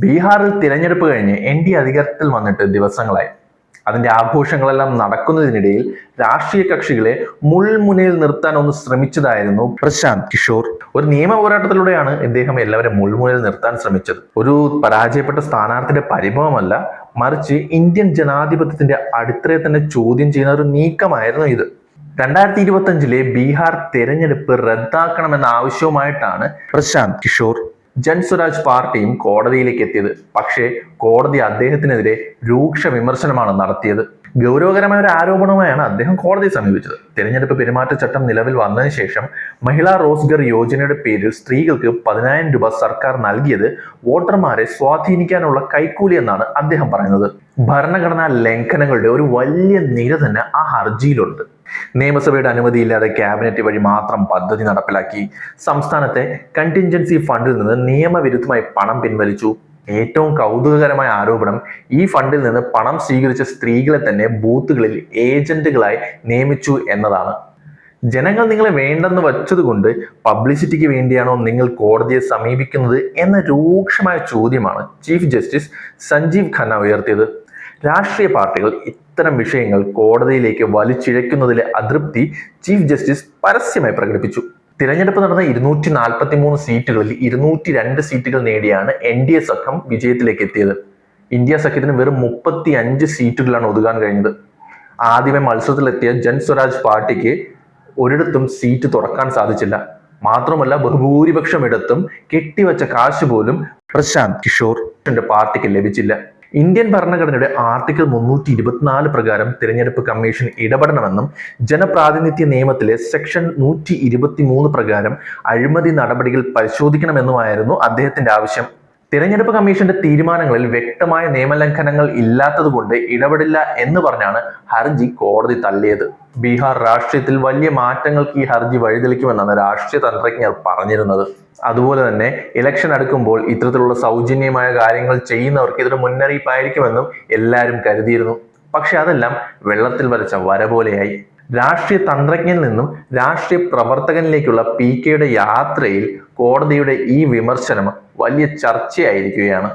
ബീഹാറിൽ തിരഞ്ഞെടുപ്പ് കഴിഞ്ഞ് NDA അധികാരത്തിൽ വന്നിട്ട് ദിവസങ്ങളായി. അതിന്റെ ആഘോഷങ്ങളെല്ലാം നടക്കുന്നതിനിടയിൽ രാഷ്ട്രീയ കക്ഷികളെ മുൾമുനയിൽ നിർത്താൻ ഒന്ന് ശ്രമിച്ചതായിരുന്നു പ്രശാന്ത് കിഷോർ. ഒരു നിയമ പോരാട്ടത്തിലൂടെയാണ് ഇദ്ദേഹം എല്ലാവരും മുൾമുനയിൽ നിർത്താൻ ശ്രമിച്ചത്. ഒരു പരാജയപ്പെട്ട സ്ഥാനാർത്ഥിയുടെ പരിഭവമല്ല, മറിച്ച് ഇന്ത്യൻ ജനാധിപത്യത്തിന്റെ അടിത്തറയെ തന്നെ ചോദ്യം ചെയ്യുന്ന ഒരു നീക്കമായിരുന്നു ഇത്. 2025 ബീഹാർ തെരഞ്ഞെടുപ്പ് റദ്ദാക്കണമെന്ന ആവശ്യവുമായിട്ടാണ് പ്രശാന്ത് കിഷോർ ജൻസ്വരാജ് പാർട്ടിയും കോടതിയിലേക്ക് എത്തിയത്. പക്ഷേ കോടതി അദ്ദേഹത്തിനെതിരെ രൂക്ഷ വിമർശനമാണ് നടത്തിയത്. ഗൗരവകരമായ ഒരു ആരോപണവുമായാണ് അദ്ദേഹം കോടതിയെ സമീപിച്ചത്. തിരഞ്ഞെടുപ്പ് പെരുമാറ്റച്ചട്ടം നിലവിൽ വന്നതിന് ശേഷം മഹിളാ റോസ്ഗർ യോജനയുടെ പേരിൽ സ്ത്രീകൾക്ക് 10,000 രൂപ സർക്കാർ നൽകിയത് വോട്ടർമാരെ സ്വാധീനിക്കാനുള്ള കൈക്കൂലി എന്നാണ് അദ്ദേഹം പറയുന്നത്. ഭരണഘടനാ ലംഘനങ്ങളുടെ ഒരു വലിയ നിര തന്നെ ആ ഹർജിയിലുണ്ട്. നിയമസഭയുടെ അനുമതിയില്ലാതെ ക്യാബിനറ്റ് വഴി മാത്രം പദ്ധതി നടപ്പിലാക്കി. സംസ്ഥാനത്തെ കണ്ടിൻജൻസി ഫണ്ടിൽ നിന്ന് നിയമവിരുദ്ധമായി പണം പിൻവലിച്ചു. ഏറ്റവും കൗതുകകരമായ ആരോപണം, ഈ ഫണ്ടിൽ നിന്ന് പണം സ്വീകരിച്ച സ്ത്രീകളെ തന്നെ ബൂത്തുകളിൽ ഏജന്റുകളായി നിയമിച്ചു എന്നതാണ്. ജനങ്ങൾ നിങ്ങളെ വേണ്ടെന്ന് വച്ചതുകൊണ്ട് പബ്ലിസിറ്റിക്ക് വേണ്ടിയാണോ നിങ്ങൾ കോടതിയെ സമീപിക്കുന്നത് എന്ന രൂക്ഷമായ ചോദ്യമാണ് ചീഫ് ജസ്റ്റിസ് സഞ്ജീവ് ഖന്ന ഉയർത്തിയത്. രാഷ്ട്രീയ പാർട്ടികൾ ഇത്തരം വിഷയങ്ങൾ കോടതിയിലേക്ക് വലിച്ചിഴയ്ക്കുന്നതിലെ അതൃപ്തി ചീഫ് ജസ്റ്റിസ് പരസ്യമായി പ്രകടിപ്പിച്ചു. തിരഞ്ഞെടുപ്പ് നടന്ന 243 സീറ്റുകളിൽ 202 സീറ്റുകൾ നേടിയാണ് NDA സഖ്യം വിജയത്തിലേക്ക് എത്തിയത്. ഇന്ത്യ സഖ്യത്തിന് വെറും 35 സീറ്റുകളാണ് ഒതുങ്ങാൻ കഴിഞ്ഞത്. ആദ്യമേ മത്സരത്തിലെത്തിയ ജൻസ്വരാജ് പാർട്ടിക്ക് ഒരിടത്തും സീറ്റ് തുറക്കാൻ സാധിച്ചില്ല. മാത്രമല്ല, ബഹുഭൂരിപക്ഷം ഇടത്തും കെട്ടിവച്ച കാശ് പോലും പ്രശാന്ത് കിഷോറിന്റെ പാർട്ടിക്ക് ലഭിച്ചില്ല. ഇന്ത്യൻ ഭരണഘടനയുടെ ആർട്ടിക്കിൾ 324 പ്രകാരം തിരഞ്ഞെടുപ്പ് കമ്മീഷൻ ഇടപെടണമെന്നും ജനപ്രാതിനിധ്യ നിയമത്തിലെ സെക്ഷൻ 123 പ്രകാരം അഴിമതി നടപടികൾ പരിശോധിക്കണമെന്നുമായിരുന്നു അദ്ദേഹത്തിന്റെ ആവശ്യം. തിരഞ്ഞെടുപ്പ് കമ്മീഷന്റെ തീരുമാനങ്ങളിൽ വ്യക്തമായ നിയമലംഘനങ്ങൾ ഇല്ലാത്തതുകൊണ്ട് ഇടപെടില്ല എന്ന് പറഞ്ഞാണ് ഹർജി കോടതി തള്ളിയത്. ബീഹാർ രാഷ്ട്രീയത്തിൽ വലിയ മാറ്റങ്ങൾക്ക് ഈ ഹർജി വഴിതെളിക്കുമെന്നാണ് രാഷ്ട്രീയ തന്ത്രജ്ഞർ പറഞ്ഞിരുന്നത്. അതുപോലെ തന്നെ ഇലക്ഷൻ അടുക്കുമ്പോൾ ഇത്തരത്തിലുള്ള സൗജന്യമായ കാര്യങ്ങൾ ചെയ്യുന്നവർക്ക് ഇതൊരു മുന്നറിയിപ്പായിരിക്കുമെന്നും എല്ലാവരും കരുതിയിരുന്നു. പക്ഷെ അതെല്ലാം വെള്ളത്തിൽ വരച്ച വര പോലെയായി. രാഷ്ട്രീയ തന്ത്രജ്ഞനിൽ നിന്നും രാഷ്ട്രീയ പ്രവർത്തകനിലേക്കുള്ള PKയുടെ യാത്രയിൽ കോടതിയുടെ ഈ വിമർശനം വലിയ ചർച്ചയായിരിക്കുകയാണ്.